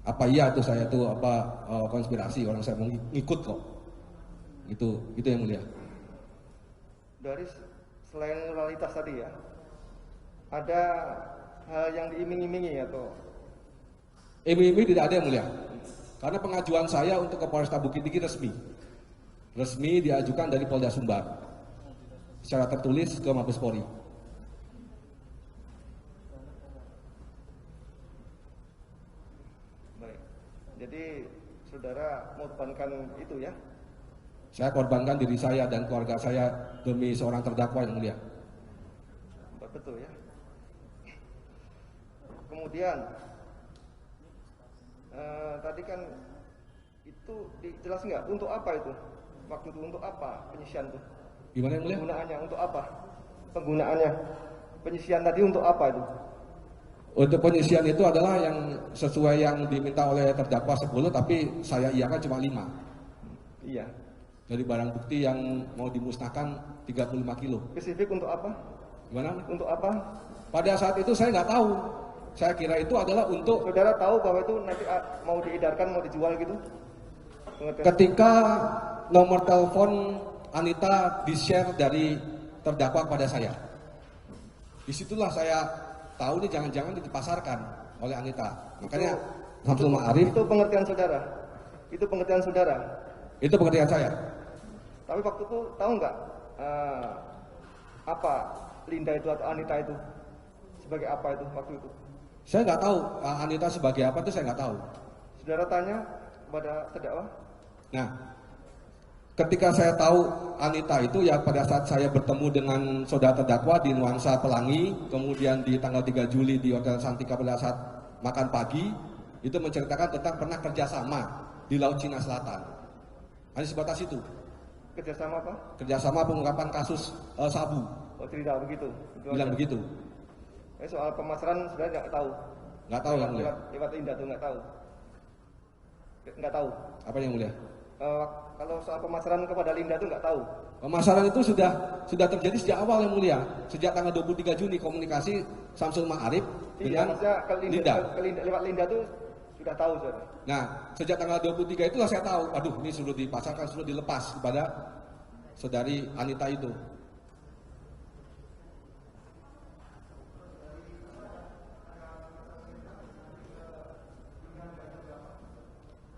Apa iya itu saya itu konspirasi, orang saya mau ngikut kok. Itu yang mulia. Dari selain moralitas tadi ya, ada hal yang diiming-imingi atau? Iming-iming tidak ada yang mulia. Karena pengajuan saya untuk ke Polresta Bukit Tinggi resmi diajukan dari Polda Sumbar secara tertulis ke Mabes Polri. Baik. Jadi saudara mengorbankan itu ya? Saya korbankan diri saya dan keluarga saya demi seorang terdakwa yang mulia. Betul ya. Kemudian tadi kan itu jelas nggak untuk apa itu? Waktu itu untuk apa penyisian itu? Gimana yang mulia? Penggunaannya untuk apa? Penggunaannya penyisian tadi untuk apa itu? Untuk penyisian itu adalah yang sesuai yang diminta oleh terdakwa 10, tapi saya iakan cuma 5. Iya. Dari barang bukti yang mau dimusnahkan 35 kilo. Spesifik untuk apa? Gimana? Untuk apa? Pada saat itu saya nggak tahu. Saya kira itu adalah untuk... Saudara tahu bahwa itu nanti mau diedarkan, mau dijual gitu? Ketika nomor telepon Anita di-share dari terdakwa kepada saya. Disitulah saya tahu nih jangan-jangan dipasarkan oleh Anita. Makanya Samsul Ma'arif... Itu pengertian saudara? Itu pengertian saudara? Itu pengertian saya. Tapi waktu itu tahu nggak apa Linda itu atau Anita itu sebagai apa itu waktu itu? Saya nggak tahu Anita sebagai apa itu saya nggak tahu. Saudara tanya kepada terdakwa? Nah, ketika saya tahu Anita itu ya pada saat saya bertemu dengan saudara terdakwa di Nuansa Pelangi, kemudian di tanggal 3 Juli di Hotel Santika pada saat makan pagi, itu menceritakan tentang pernah kerjasama di Laut Cina Selatan. Hanya sebatas itu. Kerjasama apa? Kerjasama pengungkapan kasus sabu. Oh tidak begitu. Bilang begitu. Soal pemasaran sudah nggak tahu. Nggak tahu yang mulia. Lewat Linda tuh nggak tahu. Nggak tahu. Apa yang mulia? Kalau soal pemasaran kepada Linda tuh nggak tahu. Pemasaran itu sudah terjadi sejak awal yang mulia. Sejak tanggal 23 Juni komunikasi Samsul Ma'arif dengan Linda. Lewat Linda tuh sudah tahu saudara. Nah, sejak tanggal 23 itulah saya tahu, aduh ini sudah dipasarkan, sudah dilepas kepada saudari Anita itu.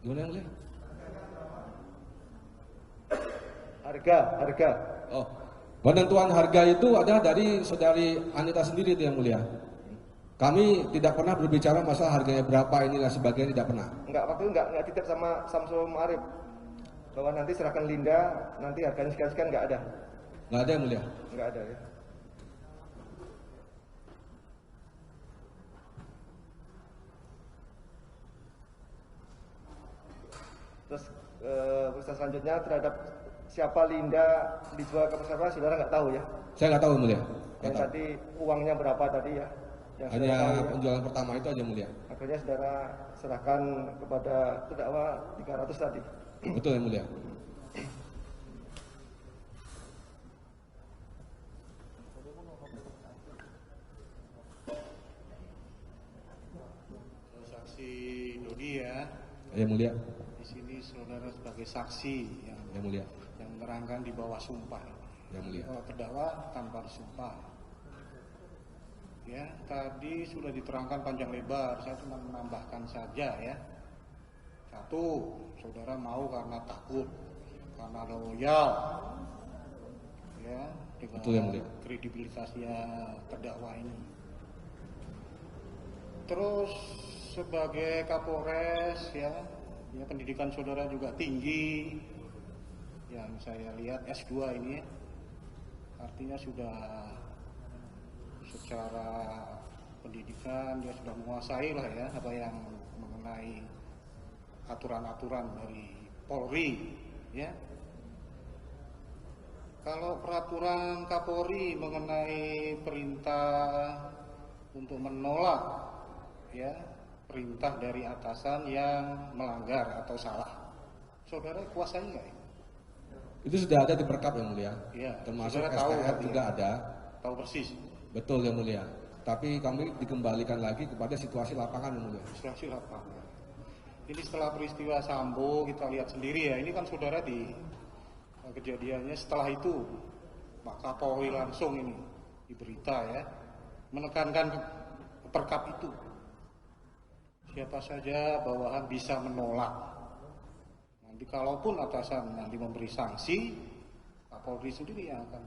Gimana yang mulia? Harga. Oh, penentuan harga itu ada dari saudari Anita sendiri itu yang mulia. Kami tidak pernah berbicara masalah harganya berapa ini dan sebagainya, tidak pernah. Waktu itu enggak titip sama Samsul Ma'arif bahwa nanti serahkan Linda, nanti harganya sekian-sekian, enggak ada. Enggak ada yang mulia. Enggak ada ya. Terus proses selanjutnya terhadap siapa Linda dijual ke siapa, saudara nggak tahu ya? Saya nggak tahu yang mulia. Yang tadi uangnya berapa tadi ya? Yang hanya tahu, penjualan pertama itu aja mulia. Akhirnya saudara serahkan kepada terdakwa 300 tadi. Betul yang mulia. Saksi Dodi ya. Yang mulia. Di sini saudara sebagai saksi yang mulia. Yang menerangkan di bawah sumpah. Yang mulia. Bahwa terdakwa tanpa sumpah. Ya, tadi sudah diterangkan panjang lebar, saya cuma menambahkan saja ya. Satu, saudara mau karena takut, karena loyal, ya, dengan kredibilitasnya terdakwa ini. Terus sebagai Kapolres ya pendidikan saudara juga tinggi, yang saya lihat S2 ini, artinya sudah secara pendidikan dia sudah menguasai lah ya apa yang mengenai aturan-aturan dari Polri ya. Kalau peraturan Kapolri mengenai perintah untuk menolak ya perintah dari atasan yang melanggar atau salah, saudara kuasai nggak? Itu sudah ada di perkap yang mulia. Ya, termasuk tahu STR juga ya. ada. Tahu persis. Betul yang mulia. Tapi kami dikembalikan lagi kepada situasi lapangan yang mulia. Situasi lapangan. Ini setelah peristiwa Sambo kita lihat sendiri ya, ini kan saudara di kejadiannya setelah itu Pak Kapolri langsung ini di berita ya, menekankan perkap itu. Siapa saja bawahan bisa menolak. Nanti kalaupun atasan nanti memberi sanksi, Kapolri sendiri yang akan.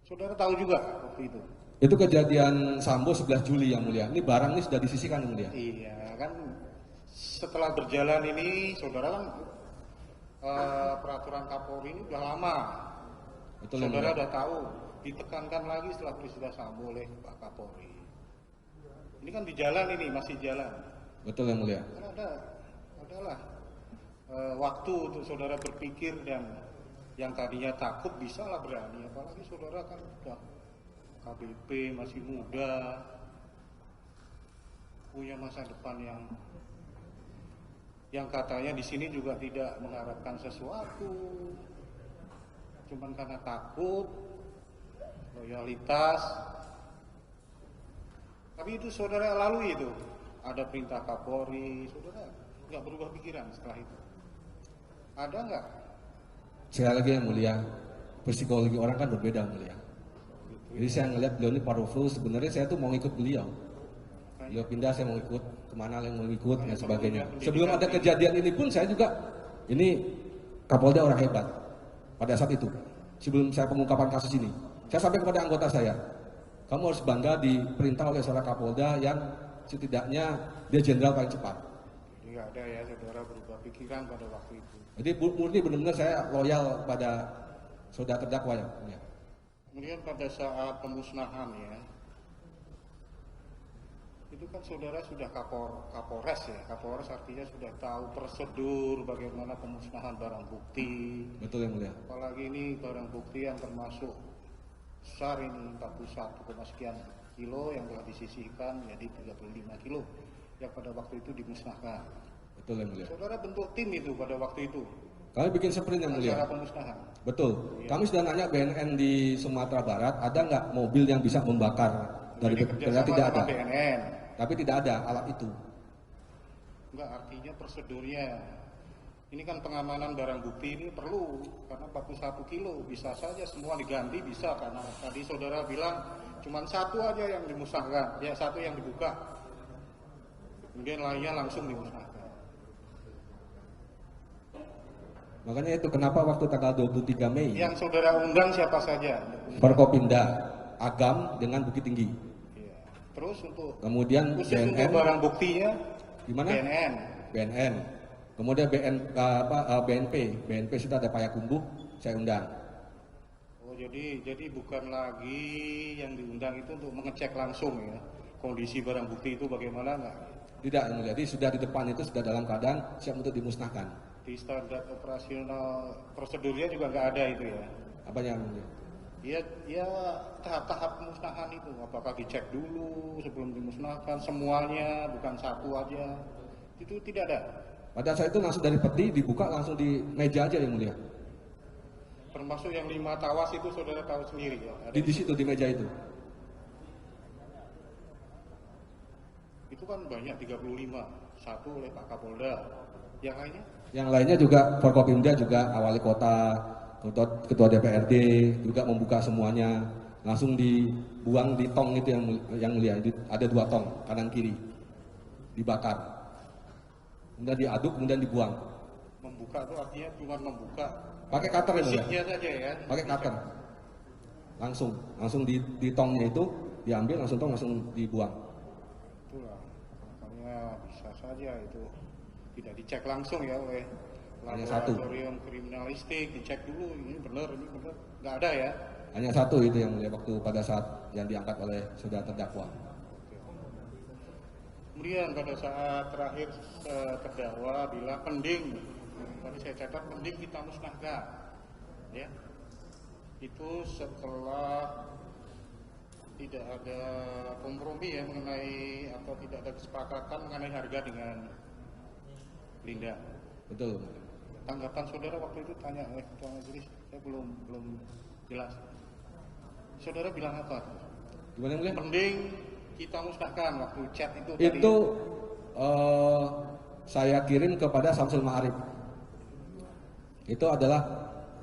Saudara tahu juga waktu itu. Itu kejadian Sambo 11 Juli yang mulia. Ini barang ini sudah disisihkan yang mulia. Iya kan, setelah berjalan ini saudara kan peraturan Kapolri ini udah lama. Betul, saudara udah tahu, ditekankan lagi setelah peristiwa Sambo oleh Pak Kapolri. Ini kan di jalan ini, masih jalan. Betul yang mulia. Kan adalah waktu untuk saudara berpikir, dan yang tadinya takut bisa lah berani. Apalagi saudara kan udah KBP, masih muda, punya masa depan yang katanya di sini juga tidak mengharapkan sesuatu, cuman karena takut, loyalitas. Tapi itu saudara lalui itu, ada perintah Kapolri, saudara nggak berubah pikiran setelah itu? Ada nggak? Sekali lagi yang mulia, psikologi orang kan berbeda yang mulia. Jadi saya ngeliat beliau ini powerful, sebenarnya saya tuh mau ikut beliau. Beliau pindah, saya mau ikut, kemana yang mau ikut, dan sebagainya. Sebelum ada kejadian ini pun saya juga, ini Kapolda orang hebat. Pada saat itu, sebelum saya pengungkapan kasus ini, saya sampai kepada anggota saya, kamu harus bangga diperintah oleh seorang Kapolda yang setidaknya dia jenderal paling cepat. Jadi nggak ada ya saudara berubah pikiran pada waktu itu. Jadi murni benar-benar saya loyal pada saudara terdakwa ya. Kemudian pada saat pemusnahan ya, itu kan saudara sudah Kapolres ya. Kapolres artinya sudah tahu prosedur bagaimana pemusnahan barang bukti. Betul yang mulia. Apalagi ini barang bukti yang termasuk besar ini, 41, sekian kilo yang telah disisihkan jadi 35 kilo yang pada waktu itu dimusnahkan. Betul yang mulia. Saudara bentuk tim itu pada waktu itu. Kami bikin sprint yang mulia. Acara pemusnahan. Betul. Iya. Kami sudah nanya BNN di Sumatera Barat, ada nggak mobil yang bisa membakar dari kerjasama tidak ada. BNN. Tapi tidak ada alat itu. Enggak, artinya prosedurnya. Ini kan pengamanan barang bukti ini perlu, karena 41 kilo bisa saja semua diganti, bisa, karena tadi saudara bilang cuma satu aja yang dimusnahkan, ya satu yang dibuka, kemudian lainnya langsung dimusnahkan. Makanya itu kenapa waktu tanggal 23 Mei Yang saudara undang siapa saja? Forkopimda, Agam dengan Bukit Tinggi. Iya. Terus untuk Kemudian khusus BNN, untuk barang buktinya gimana? BNN. Kemudian BNP sudah ada Payakumbuh, saya undang. Oh, jadi bukan lagi yang diundang itu untuk mengecek langsung ya kondisi barang bukti itu bagaimana enggak? Tidak, yang mulia. Jadi sudah di depan itu sudah dalam keadaan siap untuk dimusnahkan. Di standar operasional prosedurnya juga nggak ada itu ya? Apanya yang mulia? Ya tahap-tahap pemusnahan itu, apakah dicek dulu sebelum dimusnahkan semuanya, bukan satu aja, itu tidak ada. Pada saat itu langsung dari peti dibuka langsung di meja aja yang mulia. Termasuk yang 5 tawas itu saudara tahu sendiri ya? Di situ di meja itu. Itu kan banyak 35, satu oleh Pak Kapolda, yang lainnya? Yang lainnya juga Forkopimda juga wali kota, ketua DPRD juga membuka semuanya, langsung dibuang di tong itu yang mulia. Ada 2 tong kanan kiri dibakar, kemudian diaduk kemudian dibuang. Membuka itu artinya cuma membuka Pakai cutter ya mulia. fisiknya saja ya? Pakai cutter, langsung di tongnya itu diambil langsung dibuang. Itulah makanya bisa saja itu tidak dicek langsung ya oleh Hanya satu. laboratorium kriminalistik, dicek dulu ini benar, nggak ada ya? Hanya satu itu yang mulia waktu pada saat yang diangkat oleh saudara terdakwa. Kemudian pada saat terakhir terdakwa bilang mending, tadi saya catat mending kita musnahkan, ya. Itu setelah tidak ada kompromi ya mengenai atau tidak ada kesepakatan mengenai harga dengan Linda. Betul. Tanggapan saudara waktu itu tanya oleh ketua majelis, saya belum jelas. Saudara bilang apa? Gimana yang mulia? Mending kita musnahkan waktu chat itu. Itu saya kirim kepada Samsul Ma'arif. Itu adalah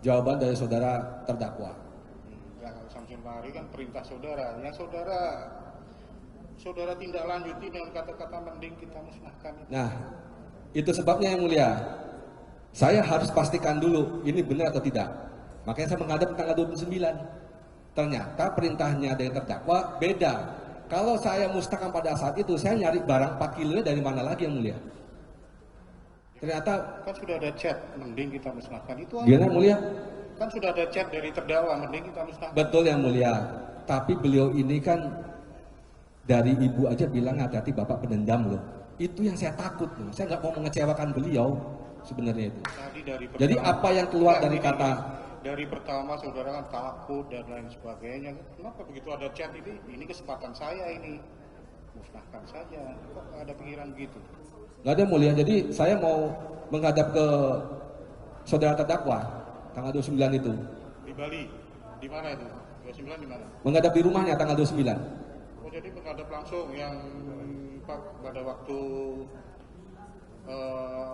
jawaban dari saudara terdakwa. Ya, kalau Samsul Ma'arif kan perintah saudara. Yang saudara tindak lanjuti dengan kata-kata mending kita musnahkan. Nah, itu sebabnya yang mulia. Saya harus pastikan dulu ini benar atau tidak. Makanya saya menghadap tanggal 29. Ternyata perintahnya dari terdakwa beda. Kalau saya musnahkan pada saat itu, saya nyari barang 4 kilo dari mana lagi yang mulia? Ternyata Kan sudah ada chat mending kita musnahkan itu. dia yang mulia. Kan sudah ada chat dari terdakwa mending kita musnahkan. Betul yang mulia. Tapi beliau ini kan dari ibu aja bilang hati-hati bapak pendendam loh. Itu yang saya takut loh. Saya nggak mau mengecewakan beliau sebenarnya itu. Tadi dari Jadi apa yang keluar dari kata dari pertama saudara kan takut dan lain sebagainya. Kenapa begitu ada chat ini kesempatan saya ini musnahkan saja. Kok ada pikiran begitu? nggak ada mulia. Jadi saya mau menghadap ke saudara terdakwa tanggal 29 itu. Di Bali, di mana itu? 29 di mana? Menghadap di rumahnya tanggal 29. Oh jadi menghadap langsung yang pada waktu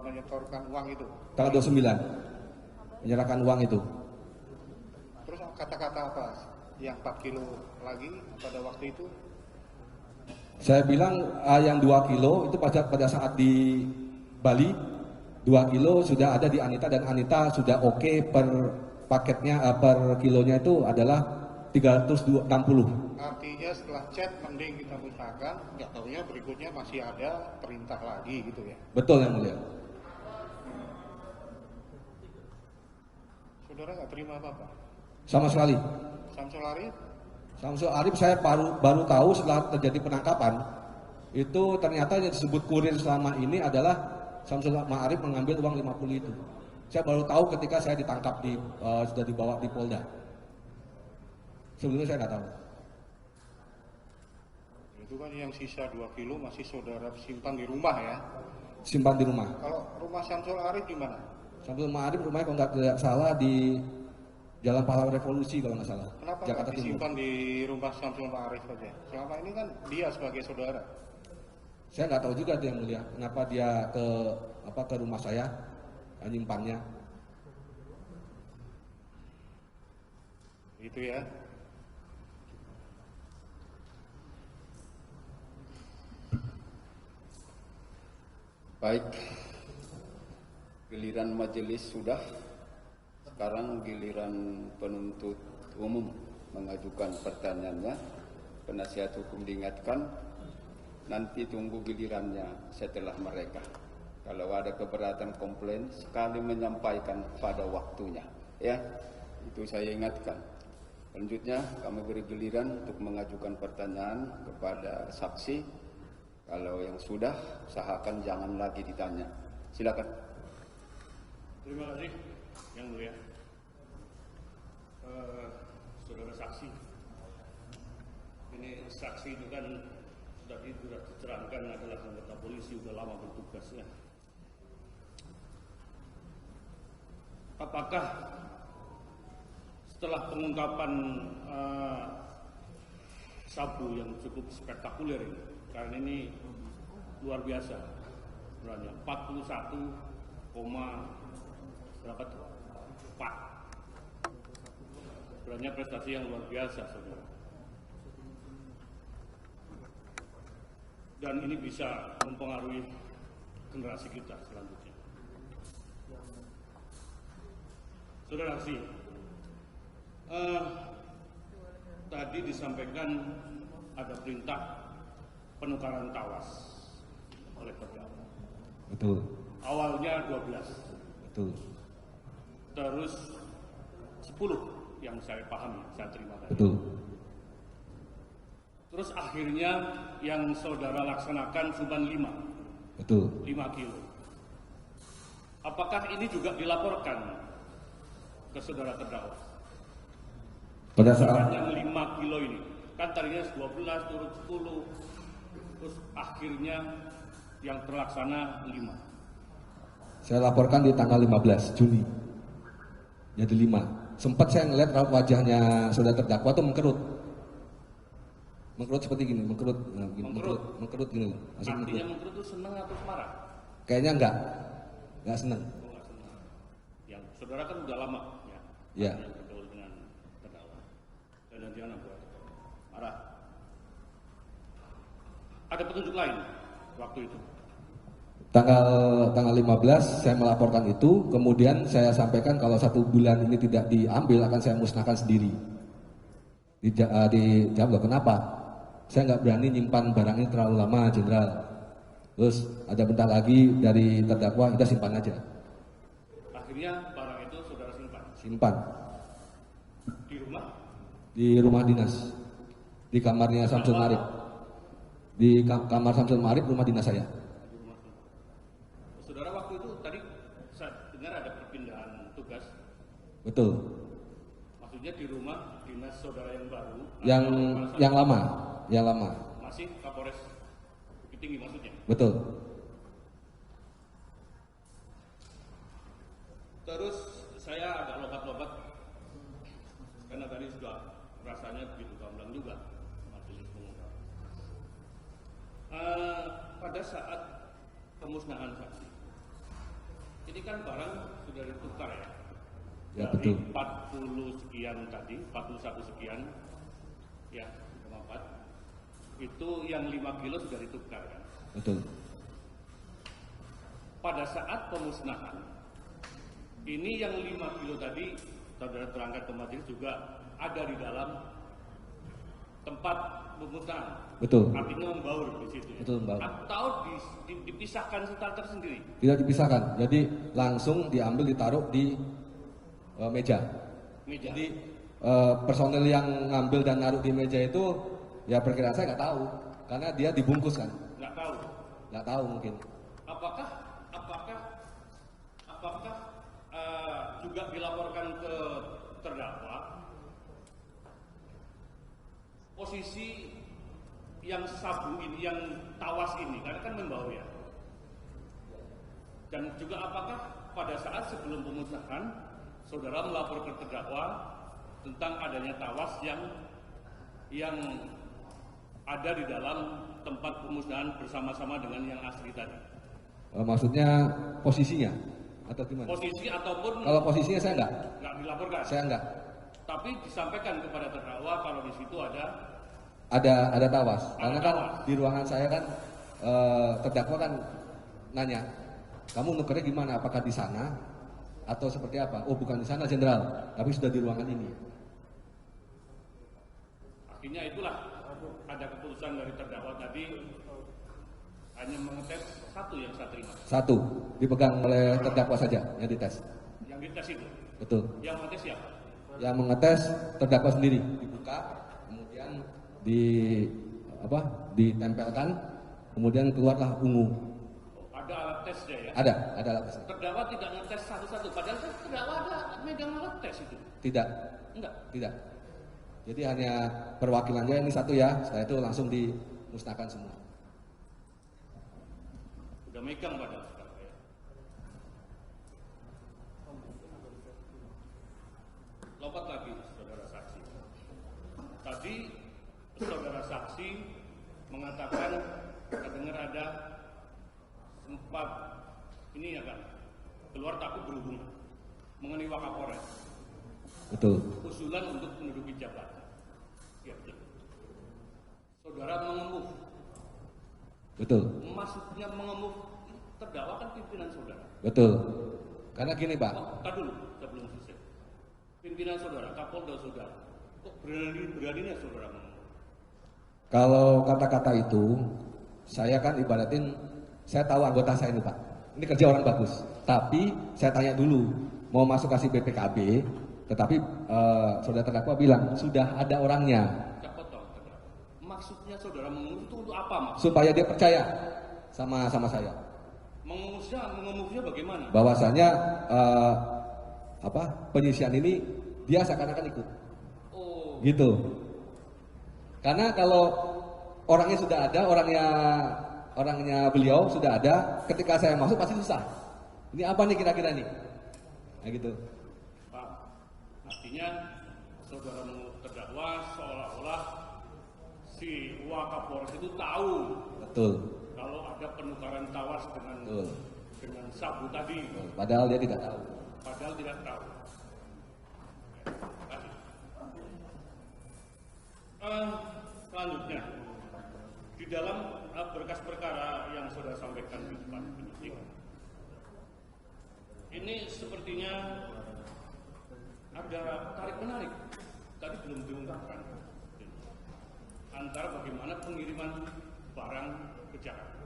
menyetorkan uang itu. Tanggal 29. Menyerahkan uang itu. Terus kata-kata apa? Yang 4 kilo lagi pada waktu itu? Saya bilang yang 2 kilo itu pada saat di Bali 2 kilo sudah ada di Anita dan Anita sudah oke per paketnya per kilonya itu adalah 360. Artinya setelah chat mending kita musnahkan, nggak tahunya berikutnya masih ada perintah lagi gitu ya? Betul yang mulia. Saudara nggak terima apa-apa? Sama sekali. Samsul Arif? Samsul Arif saya baru tahu setelah terjadi penangkapan itu ternyata yang disebut kurir selama ini adalah Samsul Ma'arif mengambil uang 50 itu. Saya baru tahu ketika saya ditangkap sudah dibawa di Polda. Sebelumnya saya nggak tahu. Itu kan yang sisa 2 kilo masih saudara simpan di rumah ya? Simpan di rumah. Kalau rumah Samsul Arif di mana? Samsul Ma'arif rumahnya kalau nggak salah di Jalan Pahlawan Revolusi kalau nggak salah. Kenapa Jakarta nggak Timur. disimpan di rumah Samsul Ma'arif saja? Selama ini kan dia sebagai saudara. Saya nggak tahu juga tuh yang mulia. Kenapa dia ke rumah saya nyimpannya. Itu ya. Baik, giliran majelis sudah, sekarang giliran penuntut umum mengajukan pertanyaannya. Penasihat hukum diingatkan, nanti tunggu gilirannya setelah mereka. Kalau ada keberatan komplain, sekali menyampaikan pada waktunya. Ya, itu saya ingatkan. Selanjutnya kami beri giliran untuk mengajukan pertanyaan kepada saksi. Kalau yang sudah, usahakan jangan lagi ditanya. Silakan. Terima kasih, Yang Mulia. Saudara saksi, ini saksi itu kan sudah diterangkan adalah anggota polisi, sudah lama bertugas ya. Apakah setelah pengungkapan sabu yang cukup spektakuler ini, karena ini luar biasa, sebenarnya 41, berapa tuh? 4. Sebenarnya prestasi yang luar biasa, saudara. Dan ini bisa mempengaruhi generasi kita selanjutnya. Saudara saksi, tadi disampaikan ada perintah penukaran tawas oleh terdakwa. Betul. Awalnya 12. Betul. Terus 10 yang saya pahami, saya terima tadi. Betul. Terus akhirnya yang saudara laksanakan cuma 5. Betul. 5 kilo. Apakah ini juga dilaporkan ke saudara terdakwa? Pada saat Yang 5 kilo ini, kan tadinya 12 turun 10, terus akhirnya yang terlaksana 5. saya laporkan di tanggal 15 Juni. Jadi 5. Sempat saya ngeliat wajahnya saudara terdakwa tuh mengkerut. Mengkerut seperti gini, mengkerut gini. Artinya mengkerut itu senang atau marah? Kayaknya nggak senang. Oh, nggak senang. Yang saudara kan udah lama ya. Ya. Yang bergaul dengan terdakwa. Dan jangan buat marah. Ada petunjuk lain waktu itu. Tanggal 15 saya melaporkan itu, kemudian saya sampaikan kalau 1 bulan ini tidak diambil akan saya musnahkan sendiri. Dijawab, kenapa? Saya nggak berani nyimpan barang ini terlalu lama, Jenderal. Terus ada bentar lagi dari terdakwa, kita simpan aja. Akhirnya barang itu saudara simpan. Simpan Di rumah? di rumah dinas, di kamarnya Samsul Marif. Di kamar Samsul Marif, rumah dinas saya. Di rumah. Saudara waktu itu tadi saya dengar ada perpindahan tugas. Betul. Maksudnya di rumah dinas saudara yang baru. Yang lama. Masih Kapolres Bukit Tinggi maksudnya. Betul. Terus saya agak lompat-lompat karena tadi sudah rasanya begitu gamblang juga majelis mengungkap. Pada saat pemusnahan saksi, ini kan barang sudah ditukar ya. Ya, Dari betul. 40 sekian tadi, 41 sekian, ya, 4. Itu yang 5 kilo sudah ditukar kan. Betul. Pada saat pemusnahan, ini yang 5 kilo tadi, saudara terangkat ke majelis juga ada di dalam tempat pemusnahan. Betul. Artinya membaur di situ. Ya? Betul, membaur. Atau dipisahkan starter sendiri. Tidak dipisahkan, jadi langsung diambil ditaruh di meja. Meja. Jadi personel yang ngambil dan naruh di meja itu ya perkiraan saya nggak tahu, karena dia dibungkus kan. Nggak tahu mungkin. Apakah juga dilaporkan ke terdakwa posisi yang sabu ini, yang tawas ini, karena kan membawa ya. Dan juga apakah pada saat sebelum pemusnahan saudara melapor ke terdakwa tentang adanya tawas yang ada di dalam tempat pemusnahan bersama-sama dengan yang asli tadi? Maksudnya posisinya atau gimana? Posisi ataupun Kalau posisinya saya nggak dilaporkan. saya enggak. Tapi disampaikan kepada terdakwa kalau di situ ada Ada tawas, karena kan tawas. di ruangan saya kan terdakwa kan nanya, kamu nukernya gimana? Apakah di sana atau seperti apa? Oh bukan di sana, Jenderal, tapi sudah di ruangan ini. akhirnya itulah ada keputusan dari terdakwa tadi hanya mengetes satu yang saya terima. Satu dipegang oleh terdakwa saja yang dites. Yang dites itu. Betul. Yang mengetes siapa? Yang mengetes terdakwa sendiri, dibuka, kemudian ditempelkan, kemudian keluarlah ungu. Oh, ada alat tesnya ya? Ada alat tes. Terdakwa tidak ngetes satu-satu, padahal kan terdakwa ada megang alat tes itu. Tidak, Enggak. Jadi hanya perwakilannya ini satu ya, setelah itu langsung dimusnahkan semua. Udah megang padahal sekarang ya. Lompat lagi saudara saksi. Tadi saudara saksi mengatakan dengar ada sempat ini ya kan keluar takut berhubungan mengenai Wakapolres. Betul. Usulan untuk menduduki jabatan. Ya, betul. Saudara mengemuh. Betul. Maksudnya mengemuh terdakwa kan pimpinan saudara. Betul. Karena gini Pak. Oh, tar dulu sebelum selesai. Pimpinan saudara, Kapolda saudara. Kok beraninya saudara mengemuh? Kalau kata-kata itu, saya kan ibaratin, saya tahu anggota saya ini Pak. Ini kerja orang bagus. Tapi saya tanya dulu, mau masuk kasih BPKB, tetapi saudara terdakwa bilang sudah ada orangnya. Potong terdakwa. Maksudnya saudara mengemuh itu untuk apa maksudnya? Supaya dia percaya sama saya. Mengemuhnya bagaimana? Bahwasanya penyisian ini dia seakan-akan ikut. Oh, Gitu. Karena kalau orangnya sudah ada, orangnya beliau sudah ada, ketika saya masuk pasti susah. Ini apa nih kira-kira nih? Nah gitu. Pak, artinya saudara terdakwa seolah-olah si Wakapolres itu tahu Betul. kalau ada penukaran tawas dengan Betul. dengan sabu tadi, Padahal dia tidak tahu. padahal tidak tahu. Selanjutnya, di dalam berkas perkara yang saudara sampaikan di depan penyidik, ini sepertinya ada tarik menarik. Tadi belum diungkapkan antara bagaimana pengiriman barang ke Jakarta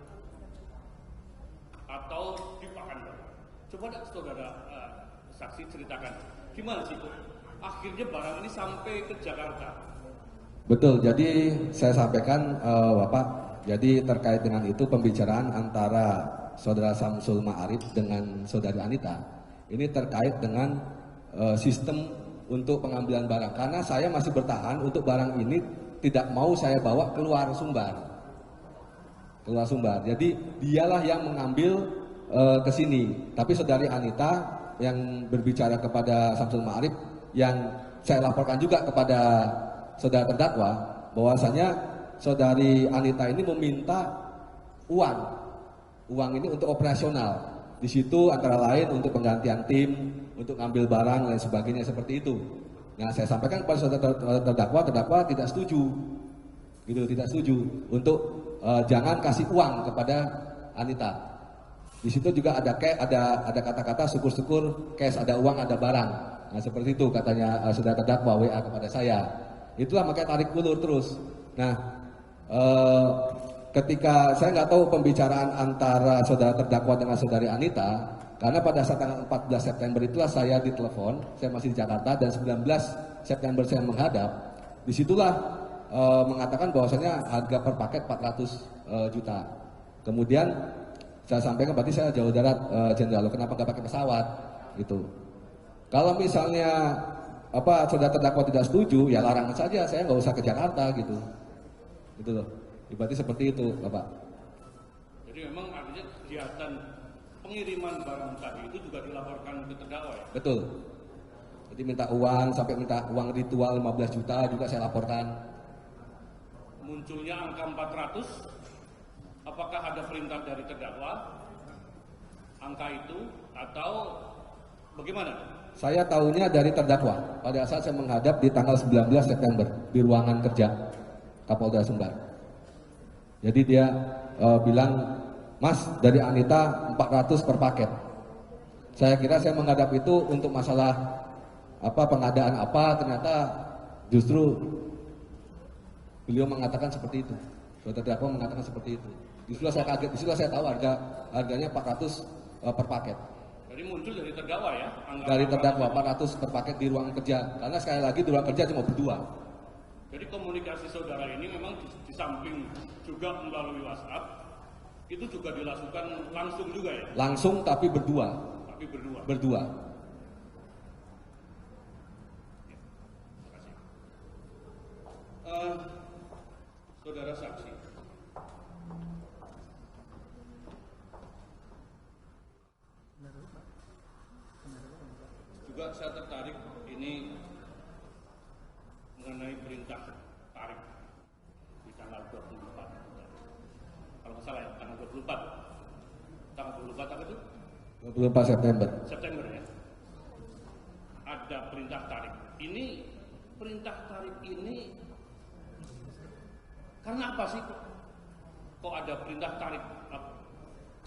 atau di Pekanbaru. Coba saudara saksi ceritakan gimana sih kok akhirnya barang ini sampai ke Jakarta. Betul, jadi saya sampaikan Bapak, jadi terkait dengan itu pembicaraan antara Saudara Samsul Ma'arif dengan Saudari Anita, ini terkait dengan sistem untuk pengambilan barang. Karena saya masih bertahan untuk barang ini tidak mau saya bawa keluar Sumbar. Keluar Sumbar, jadi dialah yang mengambil ke sini. Tapi Saudari Anita yang berbicara kepada Samsul Ma'arif, yang saya laporkan juga kepada saudara terdakwa, bahwasanya Saudari Anita ini meminta uang ini untuk operasional. Di situ antara lain untuk penggantian tim, untuk ngambil barang dan sebagainya seperti itu. Nah, saya sampaikan kepada saudara terdakwa tidak setuju, gitu, tidak setuju untuk jangan kasih uang kepada Anita. Di situ juga ada kata-kata syukur-syukur cash, ada uang, ada barang. Nah, seperti itu katanya saudara terdakwa WA kepada saya. Itulah makanya tarik ulur terus. Nah, ketika saya nggak tahu pembicaraan antara saudara terdakwa dengan saudari Anita, karena pada saat tanggal 14 September itulah saya ditelepon, saya masih di Jakarta, dan 19 September saya menghadap. Disitulah mengatakan bahwasanya harga per paket 400 juta. Kemudian saya sampaikan, berarti saya jauh darat jenderal, kenapa nggak pakai pesawat gitu. Kalau misalnya saudara terdakwa tidak setuju, ya larangan saja, saya nggak usah ke Jakarta gitu loh. Berarti seperti itu, Bapak. Jadi memang artinya kegiatan pengiriman barang tadi itu juga dilaporkan ke terdakwa ya? Betul. Jadi minta uang, sampai minta uang ritual 15 juta juga saya laporkan. Munculnya angka 400, apakah ada perintah dari terdakwa angka itu atau bagaimana? Saya tahunya dari terdakwa pada saat saya menghadap di tanggal 19 September di ruangan kerja Kapolda Sumbar. Jadi dia bilang, Mas, dari Anita 400 per paket. Saya kira saya menghadap itu untuk masalah pengadaan ternyata justru beliau mengatakan seperti itu. Terdakwa mengatakan seperti itu. Disitulah saya kaget, disitulah saya tahu harganya 400 per paket. Jadi muncul dari terdakwa ya? Dari terdakwa 400 per paket di ruang kerja. Karena sekali lagi di ruang kerja cuma berdua. Jadi komunikasi saudara ini memang di samping juga melalui WhatsApp, itu juga dilakukan langsung juga ya? Langsung tapi berdua. Tapi berdua. Berdua. Saudara saksi, juga saya tertarik ini mengenai perintah tarik di tanggal 24. Kalau nggak salah ya, tanggal 24. Tanggal 24 apa itu? 24 September. September ya. Ada perintah tarik. Ini perintah tarik ini karena apa sih kok ada perintah tarik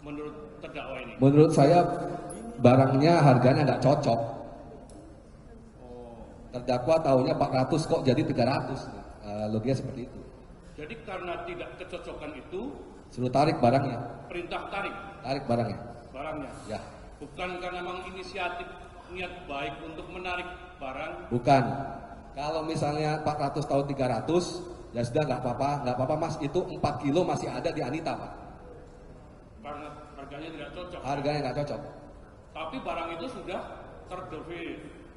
menurut terdakwa ini? Menurut saya barangnya harganya nggak cocok. Terdakwa tahunya 400 kok jadi 300. Logiknya seperti itu. Jadi karena tidak kecocokan itu, suruh tarik barangnya. perintah tarik Tarik barangnya. barangnya. Ya. Bukan karena memang inisiatif niat baik untuk menarik barang. Bukan. Kalau misalnya 400 tahun 300, ya sudah nggak apa-apa Mas, itu 4 kilo masih ada di Anita Pak. Karena harganya tidak cocok. Harganya nggak cocok. Tapi barang itu sudah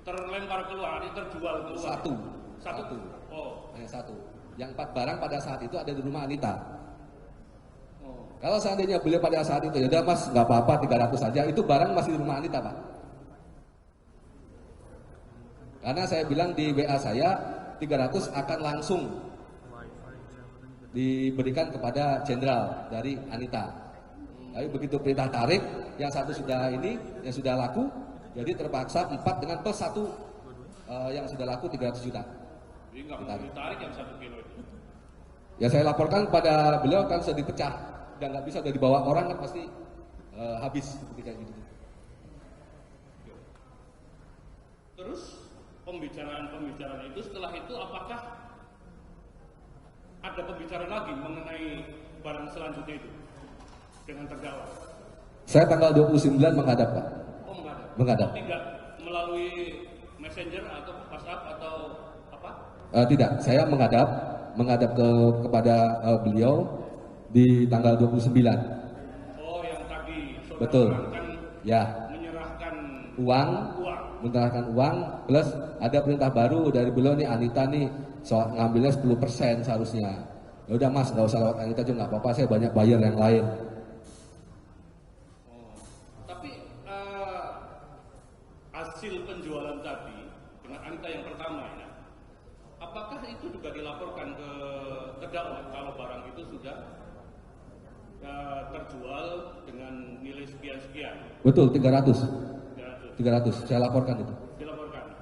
terlempar keluar, terjual keluar. Satu. Oh. Hanya satu. Yang 4 barang pada saat itu ada di rumah Anita. Oh. Kalau seandainya beliau pada saat itu, ya udah Mas, nggak apa-apa 300 saja, itu barang masih di rumah Anita Pak. Karena saya bilang di WA saya 300 akan langsung diberikan kepada jenderal dari Anita. Tapi begitu perintah tarik, yang satu sudah ini, yang sudah laku, jadi terpaksa 4 dengan plus 1 yang sudah laku 300 juta. Jadi nggak mau ditarik yang 1 kilo itu. Ya saya laporkan pada beliau kan sudah dipecah dan nggak bisa udah dibawa orang kan pasti habis ketika gitu. Terus pembicaraan itu setelah itu apakah ada pembicaraan lagi mengenai barang selanjutnya itu dengan terdakwa? Saya tanggal 29 menghadap Pak. Oh menghadap. Menghadap. Oh, tidak melalui messenger atau WhatsApp atau apa? Tidak, saya menghadap kepada beliau di tanggal 29. Oh yang tadi saudara Betul. terangkan Ya. Menyerahkan uang plus ada perintah baru dari beliau nih Anita nih soal ngambilnya 10% seharusnya. Ya udah Mas, nggak usah lewat Anita juga nggak apa-apa, saya banyak bayar yang lain. Oh. Tapi hasil penjualan tadi dengan Anita yang pertama ya, apakah itu juga dilaporkan ke terdakwa kalau barang itu sudah terjual dengan nilai sekian-sekian? Betul, 300. Saya laporkan itu.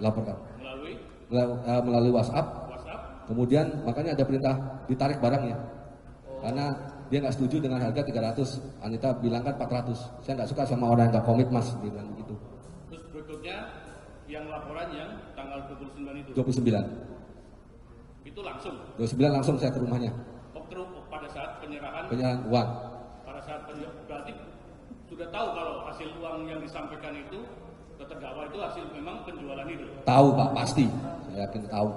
Laporkan. Melalui WhatsApp. Kemudian makanya ada perintah ditarik barangnya. Karena dia nggak setuju dengan harga 300. Anita bilang kan 400. Saya nggak suka sama orang yang nggak komit Mas, dia bilang begitu. Terus berikutnya yang laporan yang tanggal 29 itu. 29. Itu langsung. 29 langsung saya ke rumahnya. Pada saat penyerahan Uang. Pada saat berarti sudah tahu kalau hasil uang yang disampaikan itu ke terdakwa itu hasil memang penjualan itu. Tahu Pak, pasti. Saya yakin tahu.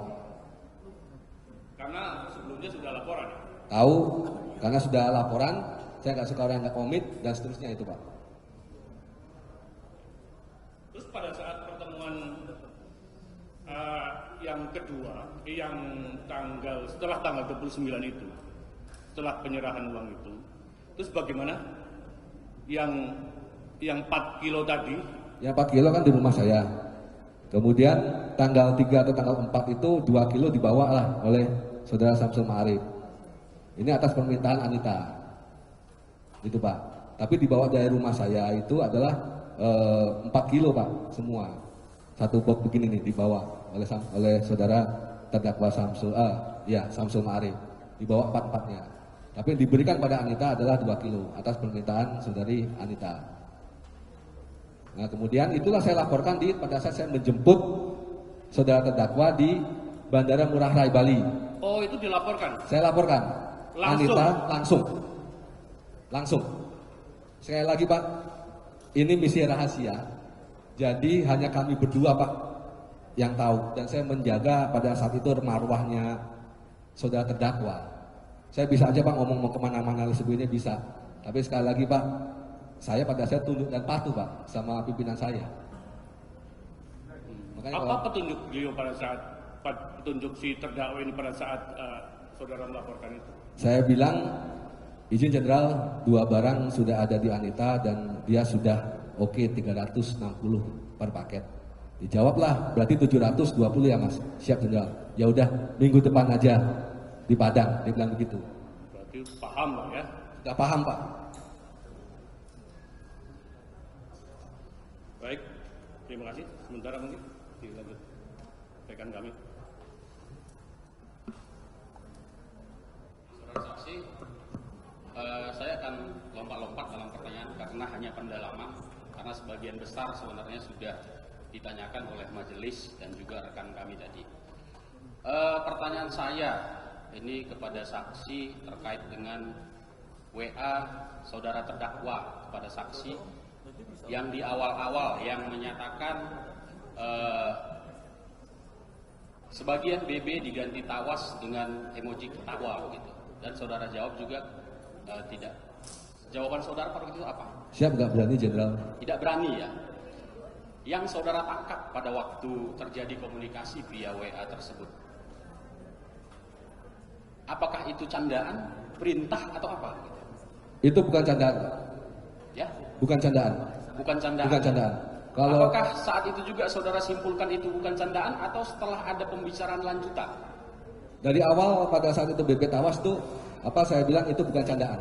Karena sebelumnya sudah laporan. Tahu, karena sudah laporan. Saya nggak suka orang yang nggak komit dan seterusnya itu Pak. Terus pada saat pertemuan yang kedua, yang setelah tanggal 29 itu, setelah penyerahan uang itu, terus bagaimana? Yang 4 kilo tadi? Yang 4 kilo kan di rumah saya. Kemudian tanggal 3 atau tanggal 4 itu 2 kilo dibawa lah oleh saudara Samsul Ma'arif. Ini atas permintaan Anita. Itu Pak. Tapi dibawa dari rumah saya itu adalah 4 kilo Pak, semua. Satu box begini nih dibawa oleh saudara terdakwa Samsul Ma'arif. Dibawa 4-4-nya. Tapi yang diberikan pada Anita adalah 2 kilo atas permintaan saudari Anita. Nah kemudian itulah saya laporkan pada saat saya menjemput saudara terdakwa di Bandara Ngurah Rai Bali. Oh itu dilaporkan? Saya laporkan. Langsung? Anita langsung. Sekali lagi Pak, ini misi rahasia. Jadi hanya kami berdua Pak yang tahu. Dan saya menjaga pada saat itu marwahnya saudara terdakwa. Saya bisa aja Pak ngomong mau kemana-mana sebelumnya bisa. Tapi sekali lagi Pak, saya tunduk dan patuh Pak sama pimpinan saya. Makanya apa petunjuk beliau petunjuk si terdakwa ini pada saat saudara melaporkan itu? Saya bilang izin jenderal 2 barang sudah ada di Anita dan dia sudah oke 360 per paket. Dijawablah berarti 720 ya Mas. Siap jenderal. Ya udah minggu depan aja di Padang, dia bilang begitu. Berarti paham lah ya? Sudah paham Pak. Baik, terima kasih. Sementara mungkin dilanjut rekan kami. Saudara saksi, saya akan lompat-lompat dalam pertanyaan karena hanya pendalaman, karena sebagian besar sebenarnya sudah ditanyakan oleh majelis dan juga rekan kami tadi. Pertanyaan saya ini kepada saksi terkait dengan WA saudara terdakwa kepada saksi yang di awal-awal yang menyatakan sebagian BB diganti tawas dengan emoji ketawa gitu, dan saudara jawab juga tidak. Jawaban saudara pada itu apa? Siap nggak berani jenderal? Tidak berani ya. Yang saudara tangkap pada waktu terjadi komunikasi via WA tersebut, apakah itu candaan, perintah atau apa? Itu bukan candaan. Ya? Bukan candaan. Bukan candaan. Bukan candaan. Kalau apakah saat itu juga saudara simpulkan itu bukan candaan atau setelah ada pembicaraan lanjutan? dari awal pada saat itu BP tawas tuh saya bilang itu bukan candaan.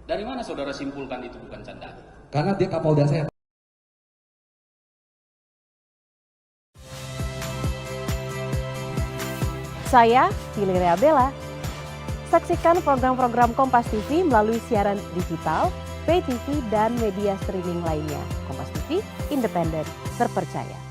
Dari mana saudara simpulkan itu bukan candaan? Karena dia Kapolda saya. Saya Fili Reabella. Saksikan program-program Kompas TV melalui siaran digital, pay TV, dan media streaming lainnya. Kompas TV, independen, terpercaya.